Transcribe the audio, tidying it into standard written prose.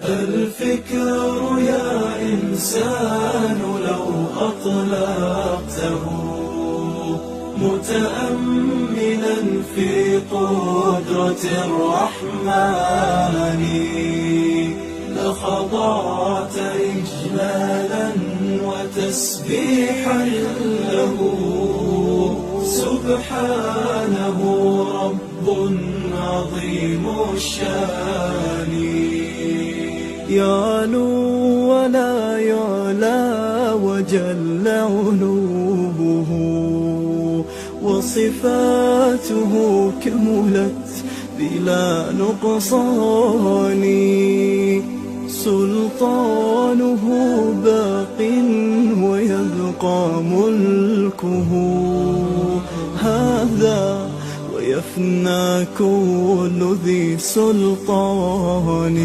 الفكر يا إنسان لو أطلقته متأملا في قدرة الرحمن لخضعت إجلالا وتسبيحا له سبحانه رب عظيم الشان يعلو ولا يعلى وجل علوه وصفاته كملت بلا نقصان سلطانه باق ويبقى ملكه هذا ويفنى كل ذي سلطان